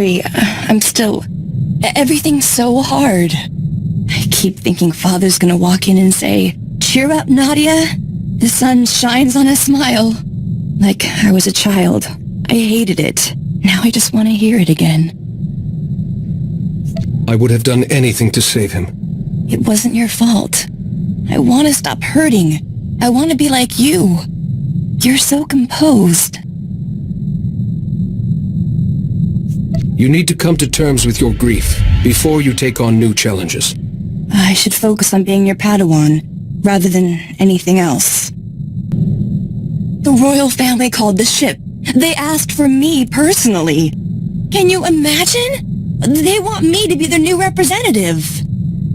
sorry. I'm still... Everything's so hard. I keep thinking Father's gonna walk in and say, "Cheer up, Nadia. The sun shines on a smile." Like I was a child. I hated it. Now I just want to hear it again. I would have done anything to save him. It wasn't your fault. I want to stop hurting. I want to be like you. You're so composed. You need to come to terms with your grief before you take on new challenges. I should focus on being your Padawan, rather than anything else. The royal family called the ship. They asked for me personally. Can you imagine? They want me to be their new representative.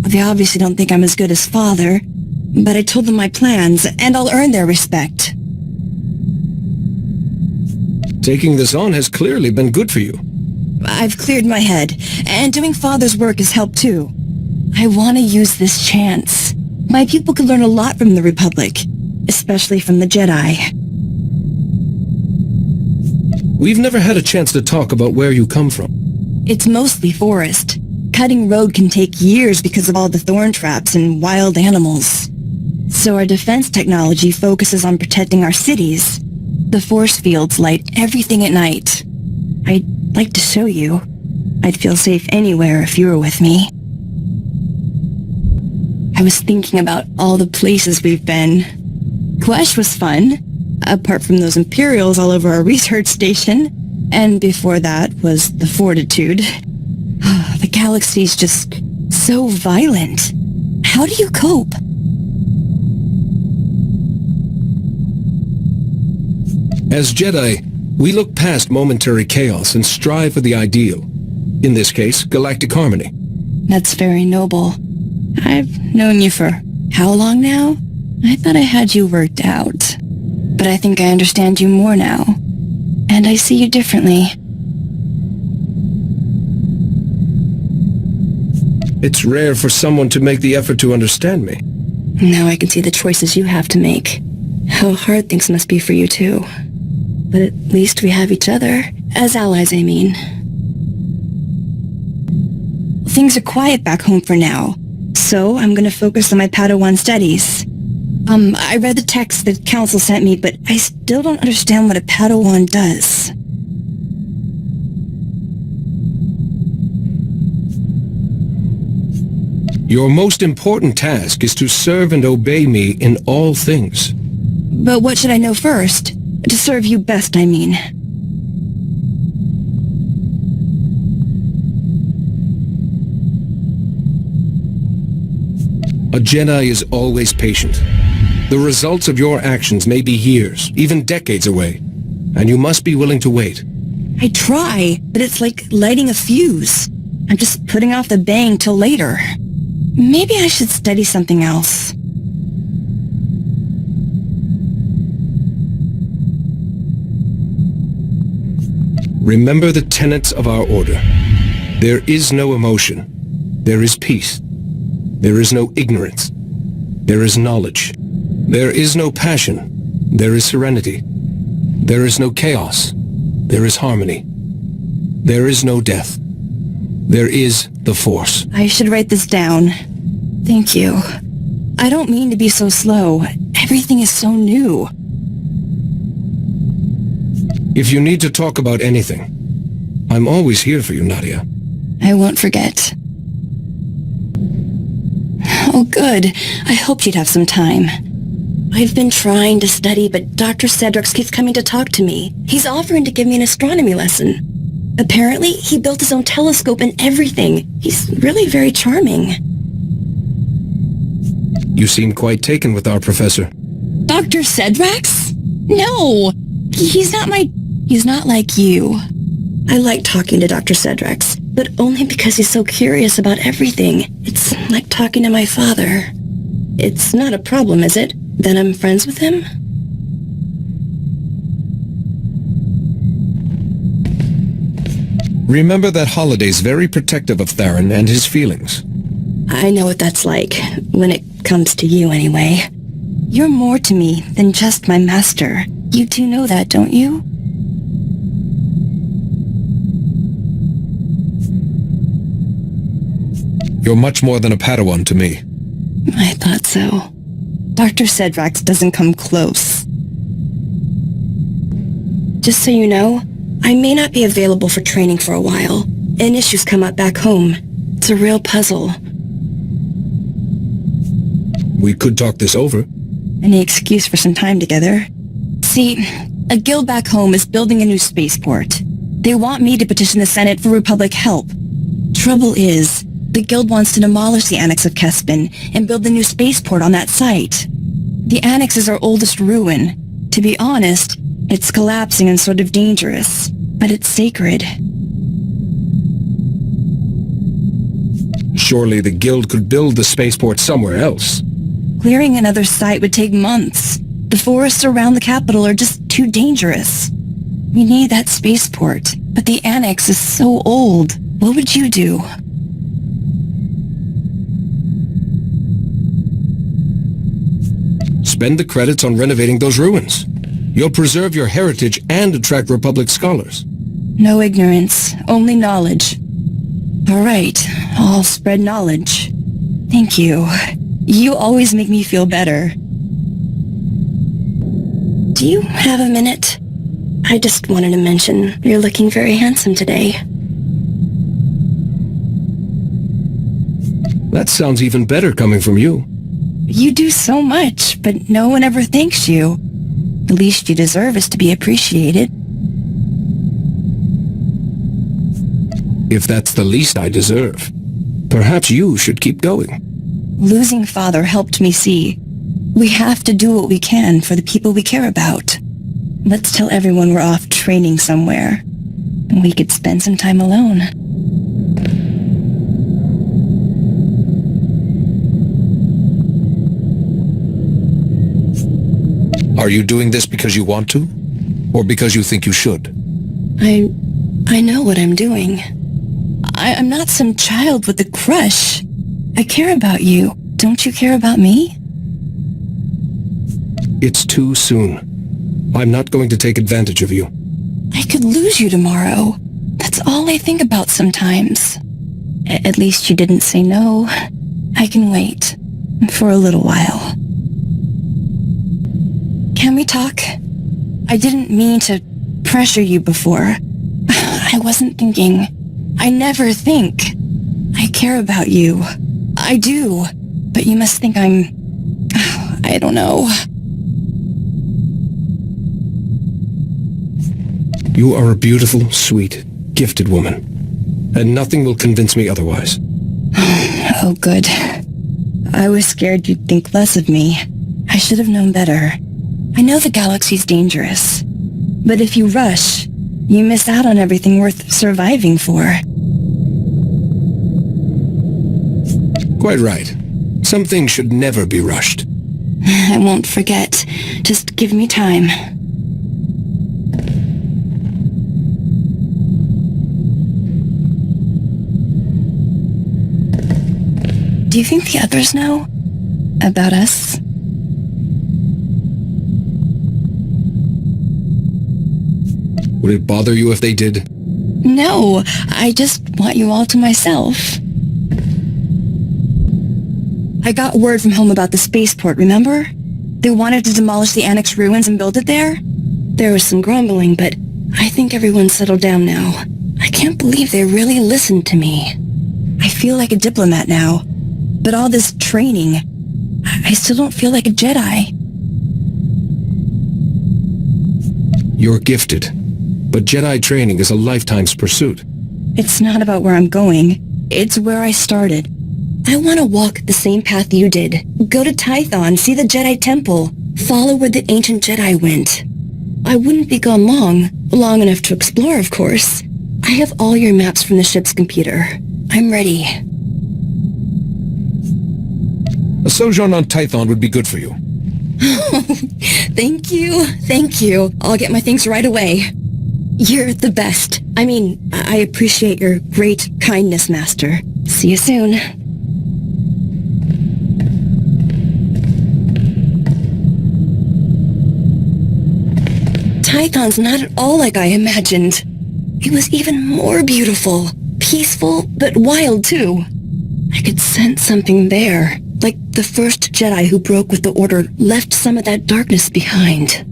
They obviously don't think I'm as good as Father, but I told them my plans, and I'll earn their respect. Taking this on has clearly been good for you. I've cleared my head, and doing Father's work has helped too. I want to use this chance. My people could learn a lot from the Republic, especially from the Jedi. We've never had a chance to talk about where you come from. It's mostly forest. Cutting road can take years because of all the thorn traps and wild animals. So our defense technology focuses on protecting our cities. The force fields light everything at night. I'd like to show you. I'd feel safe anywhere if you were with me. I was thinking about all the places we've been. Quesh was fun, apart from those Imperials all over our research station. And before that was the Fortitude. The galaxy's just so violent. How do you cope? As Jedi, we look past momentary chaos and strive for the ideal. In this case, galactic harmony. That's very noble. I've known you for how long now? I thought I had you worked out. But I think I understand you more now. And I see you differently. It's rare for someone to make the effort to understand me. Now I can see the choices you have to make. How hard things must be for you too. But at least we have each other. As allies, I mean. Things are quiet back home for now. So I'm gonna focus on my Padawan studies. I read the text that Council sent me, but I still don't understand what a Padawan does. Your most important task is to serve and obey me in all things. But what should I know first? To serve you best, I mean. A Jedi is always patient. The results of your actions may be years, even decades away, and you must be willing to wait. I try, but it's like lighting a fuse. I'm just putting off the bang till later. Maybe I should study something else. Remember the tenets of our order. There is no emotion. There is peace. There is no ignorance. There is knowledge. There is no passion. There is serenity. There is no chaos. There is harmony. There is no death. There is the Force. I should write this down. Thank you. I don't mean to be so slow. Everything is so new. If you need to talk about anything, I'm always here for you, Nadia. I won't forget. Oh, good. I hoped you'd have some time. I've been trying to study, but Dr. Cedrix keeps coming to talk to me. He's offering to give me an astronomy lesson. Apparently, he built his own telescope and everything. He's really very charming. You seem quite taken with our professor. Dr. Cedrix? No! He's not like you. I like talking to Dr. Cedrix, but only because he's so curious about everything. It's like talking to my father. It's not a problem, is it? That I'm friends with him? Remember that Holiday's very protective of Theron and his feelings. I know what that's like, when it comes to you anyway. You're more to me than just my master. You two know that, don't you? You're much more than a Padawan to me. I thought so. Dr. Cedrax doesn't come close. Just so you know, I may not be available for training for a while, and issues come up back home. It's a real puzzle. We could talk this over. Any excuse for some time together? See, a guild back home is building a new spaceport. They want me to petition the Senate for Republic help. Trouble is, the guild wants to demolish the Annex of Kespin and build the new spaceport on that site. The Annex is our oldest ruin. To be honest, it's collapsing and sort of dangerous, but it's sacred. Surely the guild could build the spaceport somewhere else. Clearing another site would take months. The forests around the capital are just too dangerous. We need that spaceport, but the Annex is so old. What would you do? Spend the credits on renovating those ruins. You'll preserve your heritage and attract Republic scholars. No ignorance, only knowledge. All right, I'll spread knowledge. Thank you. You always make me feel better. Do you have a minute? I just wanted to mention you're looking very handsome today. That sounds even better coming from you. You do so much, but no one ever thanks you. The least you deserve is to be appreciated. If that's the least I deserve, perhaps you should keep going. Losing father helped me see. We have to do what we can for the people we care about. Let's tell everyone we're off training somewhere. We could spend some time alone. Are you doing this because you want to? Or because you think you should? I know what I'm doing. I'm not some child with a crush. I care about you. Don't you care about me? It's too soon. I'm not going to take advantage of you. I could lose you tomorrow. That's all I think about sometimes. At least you didn't say no. I can wait. For a little while. Can we talk? I didn't mean to pressure you before. I wasn't thinking. I never think. I care about you. I do. But you must think I'm... I don't know. You are a beautiful, sweet, gifted woman. And nothing will convince me otherwise. Oh, good. I was scared you'd think less of me. I should have known better. I know the galaxy's dangerous. But if you rush, you miss out on everything worth surviving for. Quite right. Some things should never be rushed. I won't forget. Just give me time. Do you think the others know about us? Would it bother you if they did? No, I just want you all to myself. I got word from home about the spaceport, remember? They wanted to demolish the Annex ruins and build it there? There was some grumbling, but I think everyone's settled down now. I can't believe they really listened to me. I feel like a diplomat now. But all this training, I still don't feel like a Jedi. You're gifted, but Jedi training is a lifetime's pursuit. It's not about where I'm going. It's where I started. I want to walk the same path you did. Go to Tython, see the Jedi Temple, follow where the ancient Jedi went. I wouldn't be gone long enough to explore, of course. I have all your maps from the ship's computer. I'm ready. A sojourn on Tython would be good for you. Thank you. I'll get my things right away. You're the best. I mean, I appreciate your great kindness, Master. See you soon. Tython's not at all like I imagined. It was even more beautiful. Peaceful, but wild too. I could sense something there, like the first Jedi who broke with the Order left some of that darkness behind.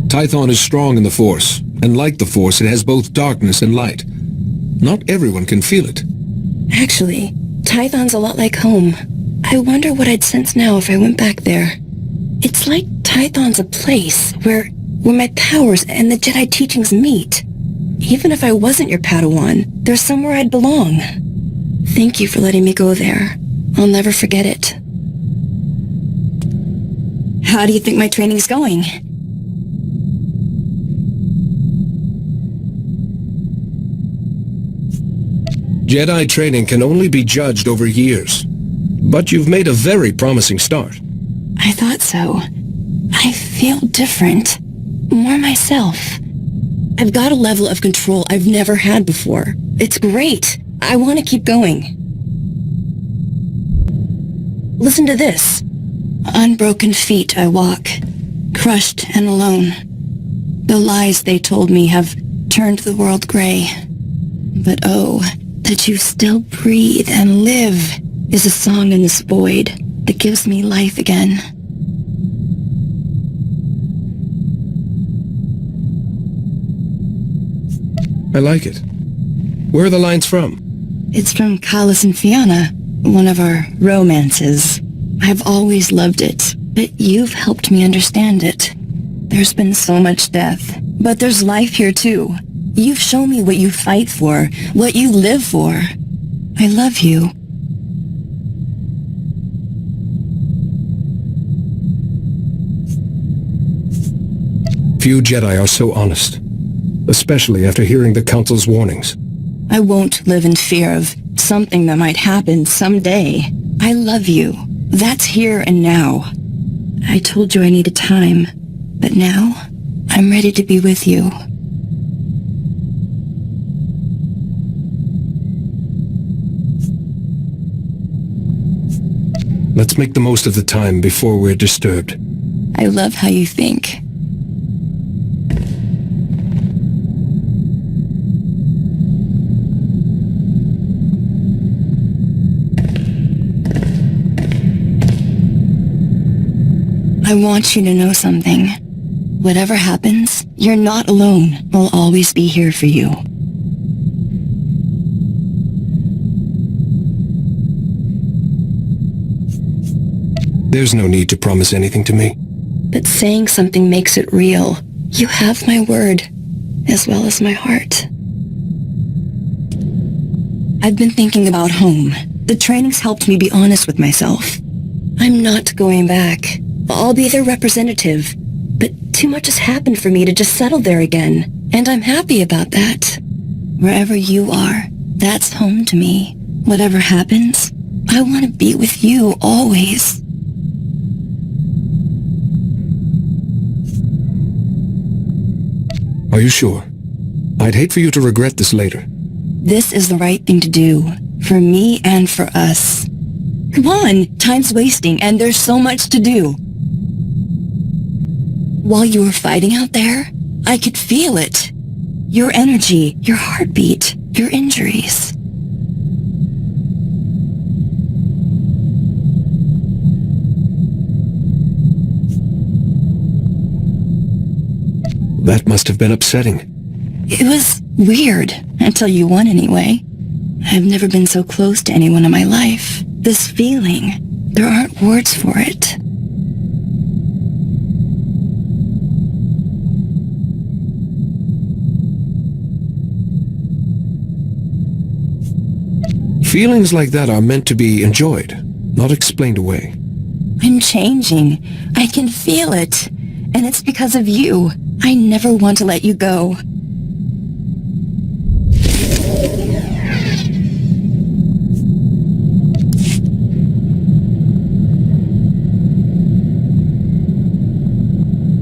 Tython is strong in the Force, and like the Force, it has both darkness and light. Not everyone can feel it. Actually, Tython's a lot like home. I wonder what I'd sense now if I went back there. It's like Tython's a place where my powers and the Jedi teachings meet. Even if I wasn't your Padawan, there's somewhere I'd belong. Thank you for letting me go there. I'll never forget it. How do you think my training's going? Jedi training can only be judged over years. But you've made a very promising start. I thought so. I feel different. More myself. I've got a level of control I've never had before. It's great. I want to keep going. Listen to this. Unbroken feet I walk, crushed and alone. The lies they told me have turned the world gray. But oh, that you still breathe and live is a song in this void that gives me life again. I like it. Where are the lines from? It's from Kalas and Fianna, one of our romances. I've always loved it, but you've helped me understand it. There's been so much death, but there's life here too. You've shown me what you fight for, what you live for. I love you. Few Jedi are so honest, especially after hearing the Council's warnings. I won't live in fear of something that might happen someday. I love you. That's here and now. I told you I needed time, but now I'm ready to be with you. Let's make the most of the time before we're disturbed. I love how you think. I want you to know something. Whatever happens, you're not alone. I'll always be here for you. There's no need to promise anything to me. But saying something makes it real. You have my word, as well as my heart. I've been thinking about home. The training's helped me be honest with myself. I'm not going back. I'll be their representative, but too much has happened for me to just settle there again, and I'm happy about that. Wherever you are, that's home to me. Whatever happens, I want to be with you always. Are you sure? I'd hate for you to regret this later. This is the right thing to do, for me and for us. Come on, time's wasting, and there's so much to do. While you were fighting out there, I could feel it. Your energy, your heartbeat, your injuries. That must have been upsetting. It was weird, until you won anyway. I've never been so close to anyone in my life. This feeling, there aren't words for it. Feelings like that are meant to be enjoyed, not explained away. I'm changing. I can feel it. And it's because of you. I never want to let you go.